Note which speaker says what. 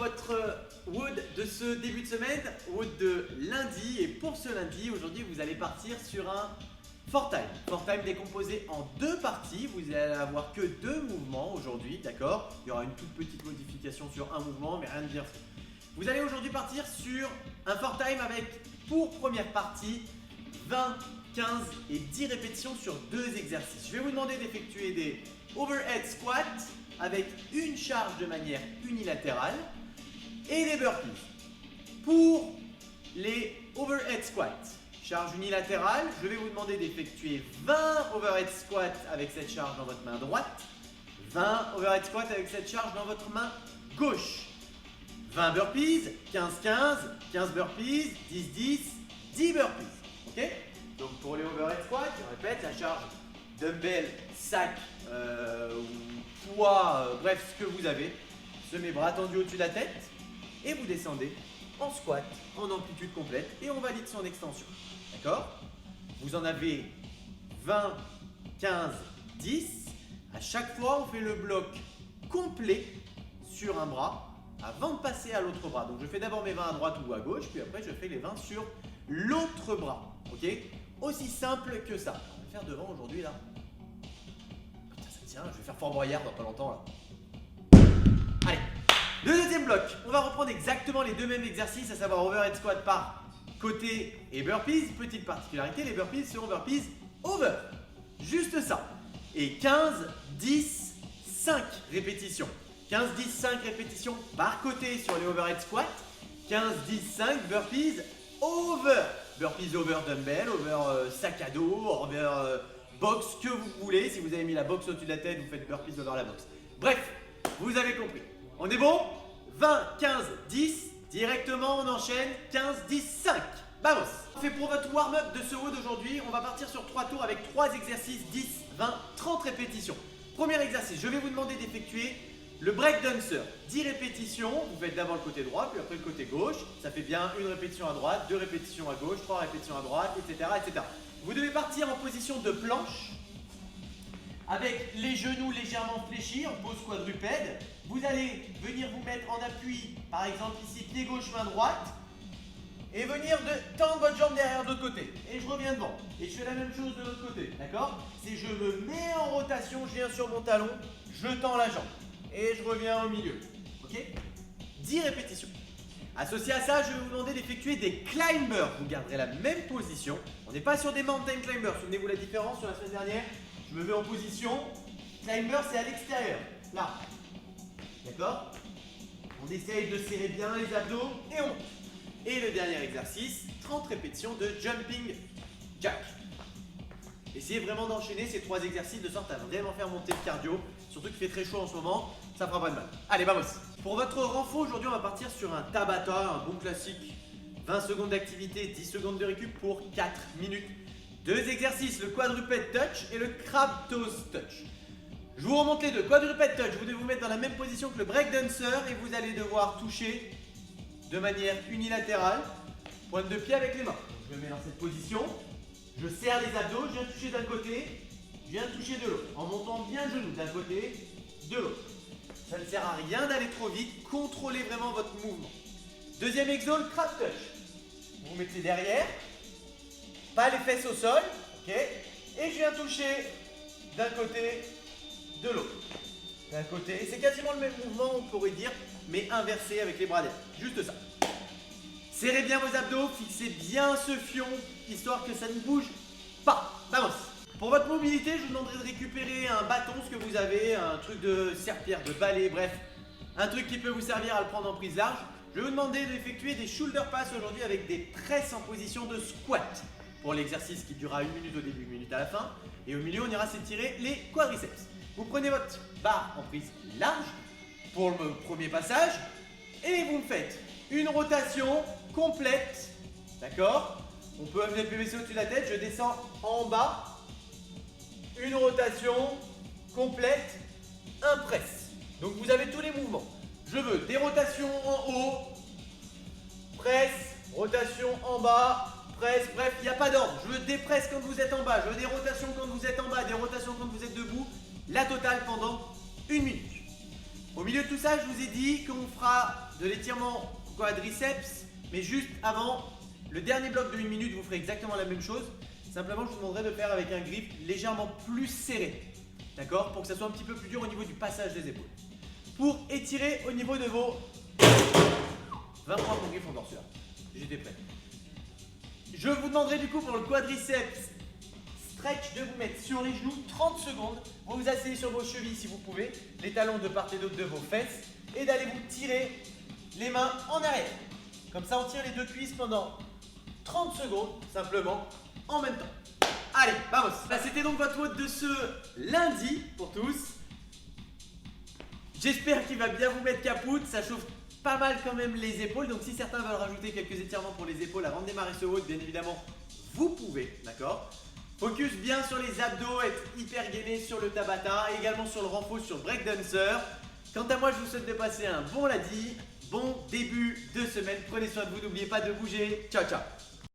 Speaker 1: votre WOD de ce début de semaine, WOD de lundi. Et pour ce lundi, aujourd'hui, vous allez partir sur un Four Time. Four Time décomposé en deux parties. Vous allez avoir que deux mouvements aujourd'hui, d'accord? Il y aura une toute petite modification sur un mouvement, mais rien de bien fait. Vous allez aujourd'hui partir sur un Four Time avec, pour première partie, 20, 15 et 10 répétitions sur deux exercices. Je vais vous demander d'effectuer des overhead squats avec une charge de manière unilatérale et des burpees. Pour les overhead squats, charge unilatérale, je vais vous demander d'effectuer 20 overhead squats avec cette charge dans votre main droite, 20 overhead squats avec cette charge dans votre main gauche, 20 burpees, 15-15, 15 burpees, 10-10, 10 burpees. Ok? Donc pour les overhead squats, je répète, la charge dumbbell, sac ou poids, bref ce que vous avez, semez bras tendus au-dessus de la tête et vous descendez en squat, en amplitude complète et on valide son extension. D'accord? Vous en avez 20, 15, 10. À chaque fois, on fait le bloc complet sur un bras avant de passer à l'autre bras. Donc je fais d'abord mes 20 à droite ou à gauche, puis après je fais les 20 sur l'autre bras. Ok? Aussi simple que ça. On va faire devant aujourd'hui là. Putain, ça tient, je vais faire Fort Boyard dans pas longtemps là. Allez, le deuxième bloc, on va reprendre exactement les deux mêmes exercices, à savoir overhead squat par côté et burpees. Petite particularité, les burpees seront burpees over. Juste ça. Et 15, 10, 5 répétitions. 15, 10, 5 répétitions par côté sur les overhead squats. 15, 10, 5 burpees over. Burpees over dumbbell, over sac à dos, over box, que vous voulez. Si vous avez mis la box au-dessus de la tête, vous faites burpees over la box. Bref, vous avez compris. On est bon? 20, 15, 10. Directement, on enchaîne 15, 10, 5. Vamos! On fait pour votre warm-up de ce haut d'aujourd'hui. On va partir sur 3 tours avec 3 exercices, 10, 20, 30 répétitions. Premier exercice, je vais vous demander d'effectuer le break dancer. 10 répétitions, vous faites d'abord le côté droit, puis après le côté gauche. Ça fait bien une répétition à droite, 2 répétitions à gauche, 3 répétitions à droite, etc., etc. Vous devez partir en position de planche avec les genoux légèrement fléchis en pose quadrupède. Vous allez venir vous mettre en appui, par exemple ici, pied gauche, main droite, et venir tendre votre jambe derrière de l'autre côté. Et je reviens devant. Et je fais la même chose de l'autre côté, d'accord? C'est je me mets en rotation, je viens sur mon talon, je tends la jambe. Et je reviens au milieu. Ok? 10 répétitions. Associé à ça, je vais vous demander d'effectuer des climbers. Vous garderez la même position. On n'est pas sur des mountain climbers. Souvenez-vous la différence sur la semaine dernière? Je me mets en position. Climber, c'est à l'extérieur. Là. D'accord? On essaye de serrer bien les abdos et on monte. Et le dernier exercice, 30 répétitions de jumping jack. Essayez vraiment d'enchaîner ces 3 exercices de sorte à vraiment faire monter le cardio. Surtout qu'il fait très chaud en ce moment, ça fera pas de mal. Allez, vamos! Pour votre renfort, aujourd'hui, on va partir sur un Tabata, un bon classique. 20 secondes d'activité, 10 secondes de récup pour 4 minutes. 2 exercices, le quadruped touch et le crab toes touch. Je vous remonte les deux. Quadruped touch, vous devez vous mettre dans la même position que le break dancer et vous allez devoir toucher de manière unilatérale, pointe de pied avec les mains. Je me mets dans cette position, je serre les abdos, je viens toucher d'un côté, je viens toucher de l'autre, en montant bien le genou d'un côté, de l'autre. Ça ne sert à rien d'aller trop vite, contrôlez vraiment votre mouvement. Deuxième exo, le crab touch. Vous vous mettez derrière, pas les fesses au sol, ok? Et je viens toucher d'un côté, de l'autre. D'un côté, c'est quasiment le même mouvement, on pourrait dire, mais inversé avec les bras derrière. Juste ça. Serrez bien vos abdos, fixez bien ce fion, histoire que ça ne bouge pas. Vamos! Pour votre mobilité, je vous demanderai de récupérer un bâton, ce que vous avez, un truc de serpillère, de balai, bref, un truc qui peut vous servir à le prendre en prise large. Je vais vous demander d'effectuer des shoulder pass aujourd'hui avec des presses en position de squat. Pour l'exercice qui durera 1 minute au début, 1 minute à la fin. Et au milieu, on ira s'étirer les quadriceps. Vous prenez votre barre en prise large pour le premier passage et vous me faites une rotation complète, d'accord? On peut amener le PVC au-dessus de la tête, je descends en bas, une rotation complète, un press. Donc vous avez tous les mouvements. Je veux des rotations en haut, press, rotation en bas, press, bref, il n'y a pas d'ordre. Je veux des presses quand vous êtes en bas, je veux des rotations quand vous êtes en bas, des rotations quand vous êtes debout, la totale pendant 1 minute. Au milieu de tout ça, je vous ai dit qu'on fera de l'étirement quadriceps, mais juste avant, le dernier bloc de 1 minute, vous ferez exactement la même chose. Simplement, je vous demanderai de le faire avec un grip légèrement plus serré. D'accord? Pour que ça soit un petit peu plus dur au niveau du passage des épaules. Pour étirer au niveau de vos 23 pour griffe en dorsulaire. J'étais prêt. Je vous demanderai du coup pour le quadriceps stretch de vous mettre sur les genoux 30 secondes. Vous vous asseyez sur vos chevilles si vous pouvez, les talons de part et d'autre de vos fesses et d'aller vous tirer les mains en arrière. Comme ça, on tire les deux cuisses pendant 30 secondes, simplement, en même temps. Allez, vamos. C'était donc votre WOD de ce lundi pour tous. J'espère qu'il va bien vous mettre capoute, ça chauffe pas mal quand même les épaules. Donc si certains veulent rajouter quelques étirements pour les épaules avant de démarrer ce WOD, bien évidemment, vous pouvez, d'accord? Focus bien sur les abdos, être hyper gainé sur le Tabata et également sur le renfort sur le breakdancer. Quant à moi, je vous souhaite de passer un bon lundi, bon début de semaine. Prenez soin de vous, n'oubliez pas de bouger. Ciao, ciao.